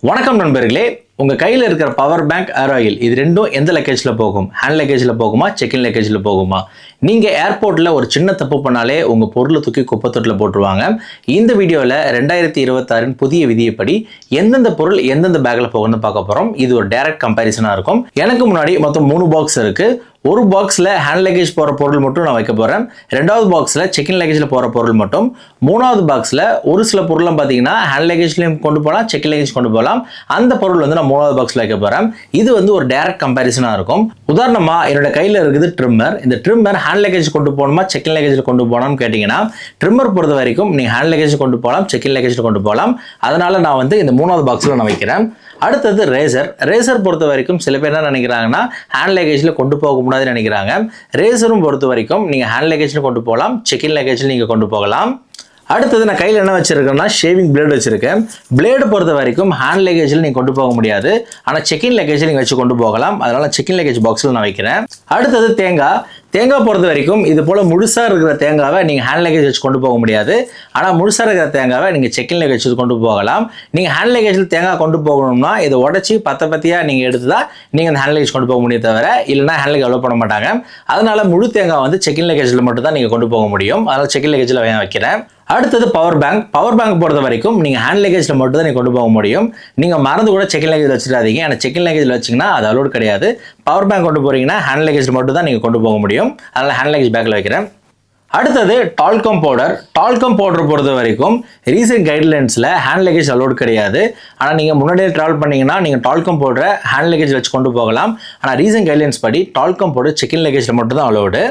வணக்கம் நண்பர்களே, உங்க கையில இருக்கிற பவர் பேங்க், ஏர் ஆயில் இது ரெண்டும் எந்த லக்கேஜ்ல போகும்? ஹேண்ட் லக்கேஜ்ல போகுமா, செக் இன் லக்கேஜ்ல போகுமா? நீங்க ஏர்போர்ட்ல ஒரு சின்ன தப்பு பண்ணாலே உங்க பொருளை தூக்கி குப்பை தொட்டில போட்டுருவாங்க. இந்த வீடியோல 2026 புதிய விதியைப்படி எந்தெந்த பொருள் எந்தெந்த பேக்ல போகும்னு பார்க்க போறோம். இது ஒரு டைரக்ட் கம்பேரிசனா இருக்கும். எனக்கு முன்னாடி மொத்தம் 3 பாக்ஸ் இருக்கு. ஒரு பாக்ஸ்ல ஹேண்ட் லக்கேஜ் போற பொருள் மட்டும் நான் வைக்க போறேன். ரெண்டாவது பாக்ஸ்ல செக் இன் லக்கேஜ்ல போற பொருள் மட்டும். மூணாவது பாக்ஸ்ல ஒரு சில பொருள்லாம் பாத்தீங்கன்னா ஹேண்ட் லக்கேஜ்லயும் கொண்டு போகலாம், செக் இன் லக்கேஜ் கொண்டு போகலாம். அந்த பொருள் வந்து நான் மூணாவது பாக்ஸ்ல வைக்க போறேன். இது வந்து ஒரு டைரக்ட் கம்பேரிசனா இருக்கும். உதாரணமா என்னோட கையில இருக்குது ட்ரிம்மர். இந்த ட்ரிம்மர் ஹேண்ட் லக்கேஜ் கொண்டு போகணுமா, செக் இன் லக்கேஜ்ல கொண்டு போகணும்னு கேட்டீங்கன்னா, ட்ரிம்மர் பொறுத்த வரைக்கும் நீங்க ஹேண்ட் லக்கேஜ் கொண்டு போகலாம், செக் இன் லக்கேஜ்ல கொண்டு போகலாம். அதனால நான் வந்து இந்த மூணாவது பாக்ஸ்ல நான் வைக்கிறேன். அடுத்தது ரேசர். ரேசர் பொறுத்த வரைக்கும் சில பேர் என்ன நினைக்கிறாங்கன்னா, ஹேண்ட் லக்கேஜ்ல கொண்டு போக முடியாதுன்னு நினைக்கிறாங்க. ரேசரும் பொறுத்த வரைக்கும் நீங்க ஹேண்ட் லக்கேஜ்ல கொண்டு போகலாம், செக் இன் லக்கேஜ்ல நீங்க கொண்டு போகலாம். அடுத்தது நான் கையில் என்ன வச்சிருக்கேன்னா, ஷேவிங் பிளேடு வச்சிருக்கேன். பிளேடு பொறுத்த வரைக்கும் ஹேண்ட் லக்கேஜில் நீங்கள் கொண்டு போக முடியாது, ஆனால் செக் இன் லக்கேஜில் நீங்கள் வச்சு கொண்டு போகலாம். அதனால செக் இன் லக்கேஜ் பாக்ஸில் நான் வைக்கிறேன். அடுத்தது தேங்காய். தேங்காய் பொறுத்த வரைக்கும் இது போல முழுசா இருக்கிற தேங்காவை நீங்க ஹேண்ட் லக்கேஜ் வச்சு கொண்டு போக முடியாது. ஆனா முழுசா இருக்கிற தேங்காவை நீங்க செக் இன் லக்கேஜ் வச்சு கொண்டு போகலாம். நீங்க ஹேண்ட் லக்கேஜில் தேங்காய் கொண்டு போகணும்னா இதை உடச்சி பத்தியா நீங்க எடுத்துதான் நீங்க அந்த ஹேண்ட் லக்கேஜ் கொண்டு போக முடியும், தவிர இல்லைன்னா ஹேண்ட் லக்கேஜ் அலோவ் பண்ண மாட்டாங்க. அதனால முழு தேங்காய் வந்து செக் இன் லக்கேஜில் மட்டும் தான் நீங்க கொண்டு போக முடியும். அதனால செக் இன் லக்கேஜில் வைக்கிறேன். அடுத்தது பவர் பேங்க். பவர் பேங்க் பொறுத்த வரைக்கும் நீங்க ஹேண்ட் லக்கேஜ்ல மட்டும் தான் நீங்க கொண்டு போக முடியும். நீங்க மறந்து கூட செக் இன் லக்கேஜ் வச்சிடாதீங்க. ஏன்னா செக் இன் லக்கேஜ்ல வச்சீங்கன்னா அது அலோட் கிடையாது. பவர் பேங்க் கொண்டு போறீங்கன்னா ஹேண்ட் லக்கேஜ்ல மட்டும் தான் நீங்க கொண்டு போக முடியும். அதனால ஹேண்ட் லக்கேஜ் பேக்ல வைக்கிறேன். அடுத்தது டால்கம் பவுடர். டால்கம் பவுடர் பொறுத்த வரைக்கும் ரீசெண்ட் கைட்லைன்ஸ்ல ஹேண்ட் லக்கேஜ் அலோட் கிடையாது. ஆனால் நீங்கள் முன்னாடியே ட்ராவல் பண்ணீங்கன்னா நீங்கள் டால்கம் பவுடரை ஹேண்ட் லக்கேஜ் வச்சு கொண்டு போகலாம். ஆனால் ரீசெண்ட் கைட்லைன்ஸ் படி டால்கம் பவுடர் செக் இன் லக்கேஜ்ல மட்டும் தான் அலோடு.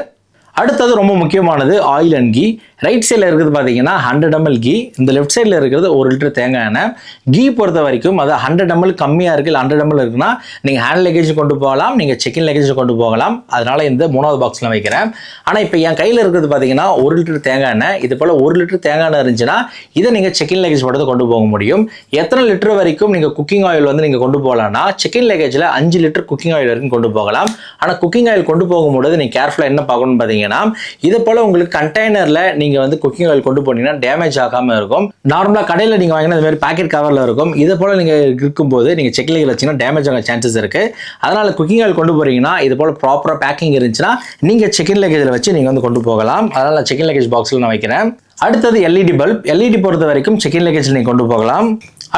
அடுத்தது ரொம்ப முக்கியமானது ஆயில் அண்ட் கீ. ரைட் சைடில் இருக்கிறது பார்த்தீங்கன்னா 100 ml கீ. இந்த லெஃப்ட் சைடில் இருக்கிறது 1 லிட்டர் தேங்காய் எண்ணெய். கீ பொறுத்த வரைக்கும் அது 100 ml கம்மியாக இருக்குது, இல்லை 100 ml இருக்குன்னா நீங்கள் ஹேண்ட் லக்கேஜ் கொண்டு போகலாம், நீங்கள் செக் இன் லக்கேஜ் கொண்டு போகலாம். அதனால இந்த மூணாவது பாக்ஸில் வைக்கிறேன். ஆனால் இப்போ என் கையில் இருக்கிறது பார்த்தீங்கன்னா 1 லிட்டர் தேங்காய் எண்ணெய். இது போல் 1 லிட்டர் தேங்காய் எண்ணெய் இருந்துச்சுன்னா இதை நீங்கள் செக் இன் லக்கேஜ் மட்டும் கொண்டு போக முடியும். எத்தனை லிட்டர் வரைக்கும் நீங்கள் குக்கிங் ஆயில் வந்து நீங்கள் கொண்டு போகலாம்னா, செக் இன் லக்கேஜில் 5 லிட்டர் குக்கிங் ஆயில் வரைக்கும் கொண்டு போகலாம். ஆனால் குக்கிங் ஆயில் கொண்டு போகும்போது நீங்கள் கேர்ஃபுல்லாக என்ன பார்க்கணும்னு பார்த்தீங்கன்னா, இது போல உங்களுக்கு கண்டெய்னர்ல நீங்க வந்து குக்கிங் ஆயில் கொண்டு போனீங்கன்னா டேமேஜ் ஆகாம இருக்கும். நார்மலா கடையில நீங்க வாங்கினா இந்த மாதிரி பாக்கெட் கவர்ல இருக்கும். இது போல நீங்க இருக்கும்போது நீங்க செக் இன் லக்கேஜ் வச்சீங்கன்னா டேமேஜ் ஆக சான்சஸ் இருக்கு. அதனால குக்கிங் ஆயில் கொண்டு போறீங்கன்னா இது போல ப்ராப்பரா பேக்கிங் இருந்துச்சுன்னா நீங்க செக் இன் லக்கேஜ்ல வச்சு நீங்க வந்து கொண்டு போகலாம். அதனால செக் இன் லக்கேஜ் பாக்ஸ்ல நான் வைக்கிறேன். அடுத்தது எல்இடி பல்ப். எல்இடி பொறுத்த வரைக்கும் செக் இன் லக்கேஜ்ல நீங்க கொண்டு போகலாம்.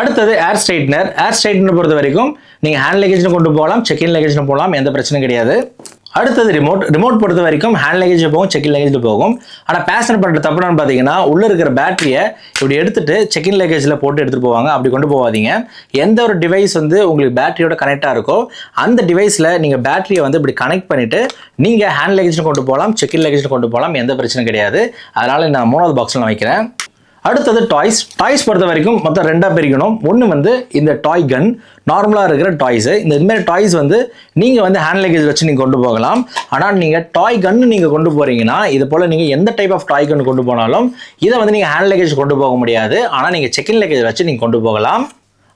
அடுத்தது ஏர் ஸ்ட்ரைட்னர். ஏர் ஸ்ட்ரைட்னர் பொறுத்த வரைக்கும் நீங்க ஹேண்ட் லக்கேஜ்ல கொண்டு போகலாம், செக் இன் லக்கேஜ்ல போகலாம், எந்த பிரச்சனையும் கிடையாது. அடுத்தது ரிமோட். ரிமோட் பொறுத்த வரைக்கும் ஹேண்ட் லக்கேஜ் போகும், செக் இன் லக்கேஜ் போகும். ஆனால் பேசஞ்சர் பண்ணுற தப்புன்னு பார்த்தீங்கன்னா, உள்ள இருக்கிற பேட்டரியை இப்படி எடுத்துட்டு செக் இன் லக்கேஜில் போட்டு எடுத்துட்டு போவாங்க. அப்படி கொண்டு போகாதீங்க. எந்த ஒரு டிவைஸ் வந்து உங்களுக்கு பேட்டரியோட கனெக்டாக இருக்கோ அந்த டிவைஸில் நீங்கள் பேட்டரியை வந்து இப்படி கனெக்ட் பண்ணிட்டு நீங்கள் ஹேண்ட் லக்கேஜ் கொண்டு போகலாம், செக் இன் லக்கேஜ் கொண்டு போகலாம், எந்த பிரச்சனையும் கிடையாது. அதனால நான் மூணாவது பாக்ஸில் நான் வைக்கிறேன். அடுத்தது டாய்ஸ். டாய்ஸ் பொறுத்த வரைக்கும் மொத்தம் 2 பிரிக்கணும். ஒன்று வந்து இந்த டாய் கன், நார்மலாக இருக்கிற டாய்ஸு. இந்த மாதிரி டாய்ஸ் வந்து நீங்கள் வந்து ஹேண்ட் லக்கேஜ் வச்சு நீங்கள் கொண்டு போகலாம். ஆனால் நீங்கள் டாய் கன்னு நீங்கள் கொண்டு போகிறீங்கன்னா, இது போல் நீங்கள் எந்த டைப் ஆஃப் டாய் கன் கொண்டு போனாலும் இதை வந்து நீங்கள் ஹேண்ட் லக்கேஜ் கொண்டு போக முடியாது. ஆனால் நீங்கள் செக் இன் லக்கேஜ் வச்சு நீங்கள் கொண்டு போகலாம்.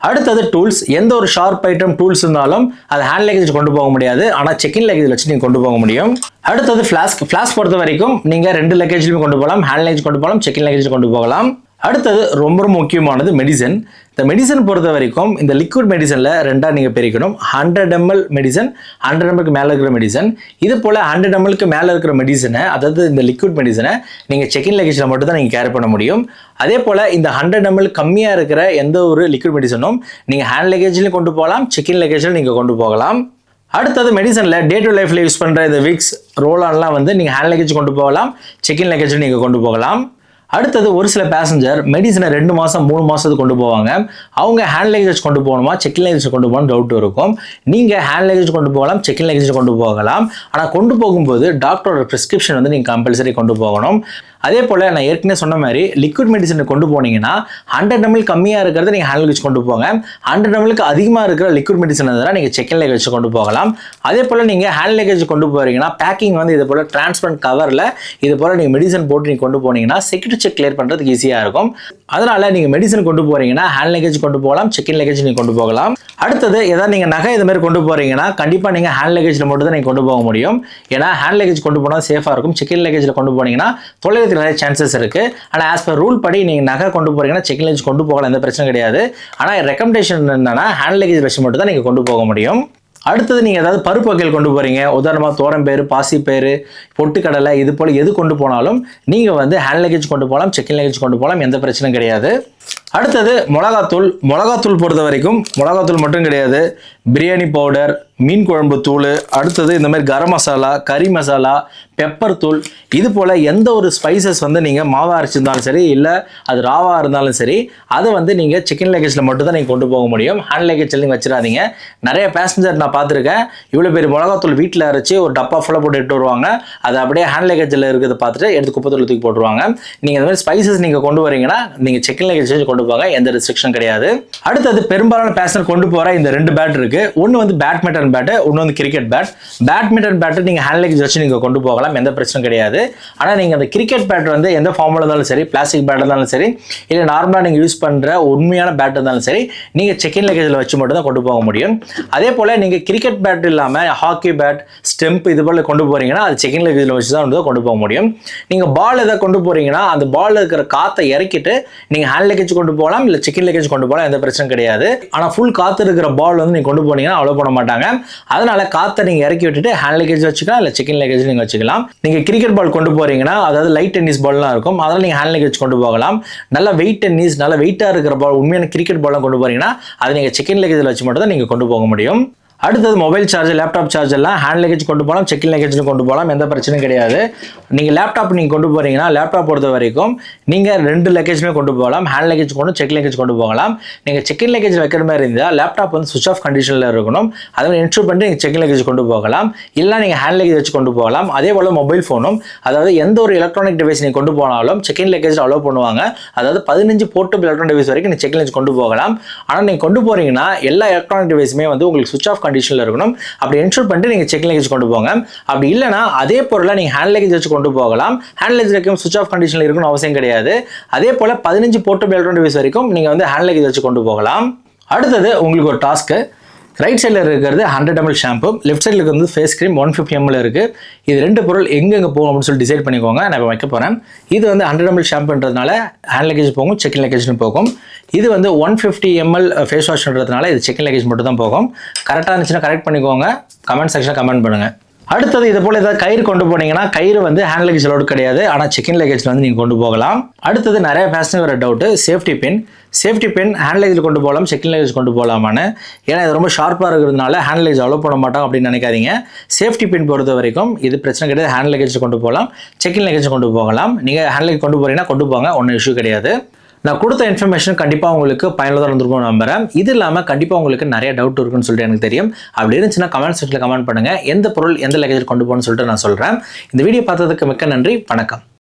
அடுத்தது டூல்ஸ். எந்த ஒரு ஷார்ப் ஐட்டம் டூல்ஸ் இருந்தாலும் அது ஹேண்ட் லக்கேஜ் கொண்டு போக முடியாது. ஆனால் செக் இன் லக்கேஜ் வச்சு நீங்கள் கொண்டு போக முடியும். அடுத்தது ஃப்ளாஸ்க். ஃப்ளாஸ்க் பொறுத்த வரைக்கும் நீங்கள் 2 லக்கேஜ்லையும் கொண்டு போகலாம், ஹேண்ட் லக்கேஜ் கொண்டு போகலாம், செக் இன் லக்கேஜ் கொண்டு போகலாம். அடுத்தது ரொம்ப முக்கியமானது மெடிசன். இந்த மெடிசன் பொறுத்த வரைக்கும் இந்த லிக்விட் மெடிசனில் 2ஆக நீங்கள் பிரிக்கணும். 100 ml மெடிசன், 100 mlக்கு மேலே இருக்கிற மெடிசன். இது போல் 100 mlக்கு மேலே இருக்கிற மெடிசனை, அதாவது இந்த லிக்விட் மெடிசனை நீங்கள் செக் இன் லக்கேஜில் மட்டும் தான் நீங்கள் கேரி பண்ண முடியும். அதே போல் இந்த 100 ml கம்மியாக இருக்கிற எந்த ஒரு லிக்விட் மெடிசனும் நீங்கள் ஹேண்ட் லக்கேஜ்லையும் கொண்டு போகலாம், செக் இன் லக்கேஜில் நீங்கள் கொண்டு போகலாம். அடுத்தது மெடிசனில் டே டு லைஃப்பில் யூஸ் பண்ணுற இந்த விக்ஸ், ரோலான்லாம் வந்து நீங்கள் ஹேண்ட் லக்கேஜ் கொண்டு போகலாம், செக் இன் லக்கேஜில் நீங்கள் கொண்டு போகலாம். அடுத்தது ஒரு சில பேசஞ்சர் மெடிசனை 2 மாதம் 3 மாதத்துக்கு கொண்டு போவாங்க. அவங்க ஹேண்ட் லக்கேஜ் கொண்டு போகணுமா, செக் இன் லக்கேஜ் கொண்டு போகணும் டவுட் இருக்கும். நீங்கள் ஹேண்ட் லக்கேஜ் கொண்டு போகலாம், செக் இன் லக்கேஜ் கொண்டு போகலாம். ஆனால் கொண்டு போகும்போது டாக்டரோட ப்ரிஸ்கிரிப்ஷன் வந்து நீங்கள் கம்பல்சரி கொண்டு போகணும். அதே போல் நான் ஏற்கனவே சொன்ன மாதிரி லிக்விட் மெடிசனை கொண்டு போனீங்கன்னா 100 ml கம்மியாக இருக்கிறத நீங்கள் ஹேண்ட் லக்கேஜ் கொண்டு போங்க. 100 mlக்கு அதிகமாக இருக்கிற லிக்விட் மெடிசன் இருந்தால் நீங்கள் செக் இன் லக்கேஜ் கொண்டு போகலாம். அதே போல் நீங்கள் ஹேண்ட் லக்கேஜ் கொண்டு போகிறீங்கன்னா பேக்கிங் வந்து இது போல் டிரான்ஸ்பரண்ட் கவரில் இது போல் நீங்கள் மெடிசன் போட்டு நீங்கள் கொண்டு போனீங்கன்னா செக்யூரிட்டி செக் கிளியர் பண்ணுறதுக்கு ஈஸியாக இருக்கும். அதனால நீங்கள் மெடிசன் கொண்டு போகிறீங்கன்னா ஹேண்ட் லக்கேஜ் கொண்டு போகலாம், செக் இன் லக்கேஜ் நீங்கள் கொண்டு போகலாம். அடுத்தது ஏதாவது நீங்கள் நகை இது மாதிரி கொண்டு போகிறீங்கன்னா கண்டிப்பாக நீங்கள் ஹேண்ட் லக்கேஜில் மட்டும் தான் நீங்கள் கொண்டு போக முடியும். ஏன்னா ஹேண்ட் லக்கேஜ் கொண்டு போனால் சேஃபாக இருக்கும். செக் இன் லக்கேஜில் கொண்டு போனீங்கன்னா தொலைறதுக்கு நிறைய சான்சஸ் இருக்குது. ஆனால் ஆஸ் பர் ரூல் படி நீங்கள் நகை கொண்டு போகிறீங்கன்னா செக் இன் லக்கேஜ் கொண்டு போகலாம், எந்த பிரச்சனை கிடையாது. ஆனால் ரெக்கமெண்டேஷன் என்னன்னா ஹேண்ட் லக்கேஜ் வச்சு மட்டும் தான் நீங்கள் கொண்டு போக முடியும். அடுத்தது நீங்கள் ஏதாவது பருப்பு வகைகள் கொண்டு போகிறீங்க, உதாரணமாக தோரம்பேறு, பாசிப்பேறு, பொட்டுக்கடலை, இது போல் எது கொண்டு போனாலும் நீங்கள் வந்து ஹேண்ட் லக்கேஜ் கொண்டு போகலாம், செக் இன் லக்கேஜ் கொண்டு போகலாம், எந்த பிரச்சனையும் கிடையாது. அடுத்தது மிளகாத்தூள் பொறுத்த வரைக்கும் மிளகாத்தூள் மட்டும் கிடையாது, பிரியாணி பவுடர், மீன் குழம்பு தூள், அடுத்தது இந்த மாதிரி கரம் மசாலா, கறி மசாலா, பெப்பர் தூள், இது போல் எந்த ஒரு ஸ்பைசஸ் வந்து நீங்கள் மாவாக அரைச்சிருந்தாலும் சரி, இல்லை அது ராவாக இருந்தாலும் சரி, அதை வந்து நீங்கள் சிக்கன் லக்கேஜில் மட்டும் தான் நீங்கள் கொண்டு போக முடியும். ஹேண்ட் லக்கேஜில் நீங்கள் வச்சிடாதீங்க. நிறைய பேசஞ்சர் நான் பார்த்துருக்கேன், இவ்வளோ பேர் மிளகாத்தூள் வீட்டில் அரைச்சி ஒரு டப்பா ஃபுல்லாக போட்டு எடுத்து வருவாங்க, அதை அப்படியே ஹேண்ட் லக்கேஜில் இருக்கிறத பார்த்துட்டு எடுத்து குப்பைத்தூள் தூக்கி போட்டுருவாங்க. நீங்கள் இந்த மாதிரி ஸ்பைசஸ் நீங்கள் கொண்டு வரீங்கன்னா நீங்கள் சிக்கன் லக்கேஜ் கொண்டு போக எந்த ரெஸ்ட்ரிக்ஷன் கிடையாது. அடுத்தது பெரும்பாலான பேசஞ்சர் கொண்டு போகிற இந்த 2 பேட் இருக்குது. ஒன்று வந்து பேட்மிண்டன் பேட்டு, ஒன்று வந்து கிரிக்கெட் பேட். பேட்மிண்டன் பேட்டு நீங்கள் ஹேண்ட் லக்கேஜ் வச்சு நீங்கள் கொண்டு போகலாம், எந்த பிரச்சனையும் கிடையாது. ஆனால் நீங்கள் அந்த கிரிக்கெட் பேட் வந்து எந்த ஃபார்மில் இருந்தாலும் சரி, பிளாஸ்டிக் பேட் இருந்தாலும் சரி, இல்லை நார்மலாக நீங்கள் யூஸ் பண்ணுற உண்மையான பேட் இருந்தாலும் சரி, நீங்கள் செக் இன் லக்கேஜில் வச்சு மட்டும் தான் கொண்டு போக முடியும். அதே போல் நீங்கள் கிரிக்கெட் பேட் இல்லாமல் ஹாக்கி பேட், ஸ்டெம்ப் இது போல் கொண்டு போகிறீங்கன்னா அது செக் இன் லக்கேஜில் வச்சு தான் கொண்டு போக முடியும். நீங்கள் பால் எதை கொண்டு போகிறீங்கன்னா அந்த பால் இருக்கிற காற்றை இறக்கிட்டு நீங்கள் ஹேண்ட் லக்கேஜ் கொண்டு போகலாம், இல்லை செக் இன் லக்கேஜ் கொண்டு போகலாம், எந்த பிரச்சனை கிடையாது. ஆனால் ஃபுல் காற்று இருக்கிற பால் வந்து நீங்கள் கொண்டு போனீங்கன்னா அவ்வளோ பண்ண மாட்டாங்க. அதனால காற்றை நீங்கள் இறக்கி விட்டுட்டு ஹேண்ட் லக்கேஜ் வச்சுக்கலாம், இல்லை செக் இன் லக்கேஜ் நீங்கள் வச்சுக்கலாம். நீங்கள் கிரிக்கெட் பால் கொண்டு போறீங்கன்னா, அதாவது லைட் டென்னிஸ் பால்லாம் இருக்கும், அதனால நீங்கள் ஹேண்ட் லக்கேஜ் கொண்டு போகலாம். நல்ல வெயிட் டென்னிஸ், நல்ல வெயிட்டாக இருக்கிற பால், உண்மையான கிரிக்கெட் பால்லாம் கொண்டு போறீங்கன்னா அதை நீங்கள் செக் இன் லக்கேஜில் வச்சு மட்டும் தான் நீங்கள் கொண்டு போக முடியும். அடுத்தது மொபைல் சார்ஜர், லேப்டாப் சார்ஜர் எல்லாம் ஹேண்ட் லக்கேஜ் கொண்டு போகலாம், செக் இன் லக்கேஜ் கொண்டு போகலாம், எந்த பிரச்சனையும் கிடையாது. நீங்கள் லேப்டாப் நீங்கள் கொண்டு போகிறீங்கன்னா லேப்டாப் பொறுத்த வரைக்கும் நீங்கள் 2 லக்கேஜுமே கொண்டு போகலாம், ஹேண்ட் லக்கேஜ் கொண்டு செக் லக்கேஜ் கொண்டு போகலாம். நீங்கள் செக் இன் லக்கேஜ் வைக்கிற மாதிரி இருந்தால் லேப்டாப் வந்து சுவிச் ஆஃப் கண்டிஷனில் இருக்கணும், அதை இன்ஸ்டால் பண்ணிட்டு நீங்கள் செக் இன் லக்கேஜ் கொண்டு போகலாம், இல்லை நீங்கள் ஹேண்ட் லக்கேஜ் வச்சு கொண்டு போகலாம். அதே போல் மொபைல் ஃபோனும், அதாவது எந்த ஒரு எலக்ட்ரானிக் டிவைஸ் நீங்கள் கொண்டு போனாலும் செக் இன் லக்கேஜ் அலோவ் பண்ணுவாங்க. அதாவது 15 போர்ட்டபிள் எலக்ட்ரானிக் டிவைஸ் வரைக்கும் நீங்கள் செக் இன் லக்கேஜ் கொண்டு போகலாம். ஆனால் நீங்கள் கொண்டு போகிறீங்கன்னா எல்லா எலக்ட்ரானிக் டிவைஸுமே வந்து உங்களுக்கு சுவிச் ஆஃப் கண்டிஷனில் இருக்கணும். அப்படி இன்ஸ்டால் பண்ணிட்டு நீங்கள் செக் லக்கேஜ் கொண்டு போங்க. அப்படி இல்லைனா அதே பொருளை நீங்கள் ஹேண்ட் லக்கேஜ் வச்சு கொண்டு போகலாம். ஹேண்ட் லக்கேஜ் வரைக்கும் சுவிச் ஆஃப் கண்டிஷனில் இருக்கணும் அவசியம் கிடையாது. அதே போல் 15 போர்ட்டபிள் எலக்ட்ரானிக் டிவைஸ் வரைக்கும் நீங்கள் வந்து ஹேண்ட் லக்கேஜ் வச்சு கொண்டு போகலாம். அடுத்தது உங்களுக்கு ஒரு டாஸ்க்கு. ரைட் சைடில் இருக்கிறது 100 ml ஷாம்பு, லெஃப்ட் சைடில் வந்து ஃபேஸ் க்ரீம் 150 ml இருக்குது. இது 2 பொருள் எங்கெங்கே போகும் அப்படின்னு சொல்லி டிசைட் பண்ணிக்கோங்க. நான் இப்போ வைக்க போகிறேன். இது வந்து 100 ml ஷாம்புன்றதுனால ஹேண்ட் லக்கேஜ் போகும், செக் இன் லக்கேஜ்னு போகும். இது வந்து 150 ml ஃபேஸ் வாஷ்ன்றதுனால இது செக் இன் லக்கேஜ் மட்டும் தான் போகும். கரெக்டாக இருந்துச்சுன்னா கரெக்ட் பண்ணிக்கோங்க, கமெண்ட் செக்ஷனில் கமெண்ட் பண்ணுங்கள். அடுத்தது இது போல் ஏதாவது கயிறு கொண்டு போனீங்கன்னா கயிறு வந்து ஹேண்ட் லக்கேஜ் லோடு கிடையாது, ஆனால் செக் இன் லக்கேஜில் வந்து நீங்கள் கொண்டு போகலாம். அடுத்தது நிறைய பேசஞ்சர் வர டவுட்டு, சேஃப்டி பின் ஹேண்ட் லக்கேஜில் கொண்டு போகலாம், செக் இன் லக்கேஜ் கொண்டு போகலாமான்னு. ஏன்னா இது ரொம்ப ஷார்ப்பாக இருக்கிறதுனால ஹேண்ட் லக்கேஜ் அலோவ் பண்ண மாட்டோம் அப்படின்னு நினைக்காதீங்க. சேஃப்டி பின் பொறுத்த வரைக்கும் இது பிரச்சனை கிடையாது, ஹேண்ட் லக்கேஜ் கொண்டு போகலாம், செக் இன் லக்கேஜ் கொண்டு போகலாம். நீங்கள் ஹேண்ட் லக்கேஜ் கொண்டு போகிறீங்கன்னா கொண்டு போங்க, ஒன்றும் இஷ்யூ கிடையாது. நான் கொடுத்த இன்ஃபர்மேஷன் கண்டிப்பாக உங்களுக்கு பயனுள்ளதாக இருந்திருக்கும்னு நம்புறேன். இது இல்லாமல் கண்டிப்பாக உங்களுக்கு நிறைய டவுட் இருக்குன்னு சொல்லிட்டு எனக்கு தெரியும். அப்படி இருந்துச்சுன்னா கமெண்ட் செக்ஷனில் கமெண்ட் பண்ணுங்கள், எந்த பொருள் எந்த லக்கேஜ் கொண்டு போகணும்னு சொல்லிட்டு நான் சொல்கிறேன். இந்த வீடியோ பார்த்ததுக்கு மிக்க நன்றி, வணக்கம்.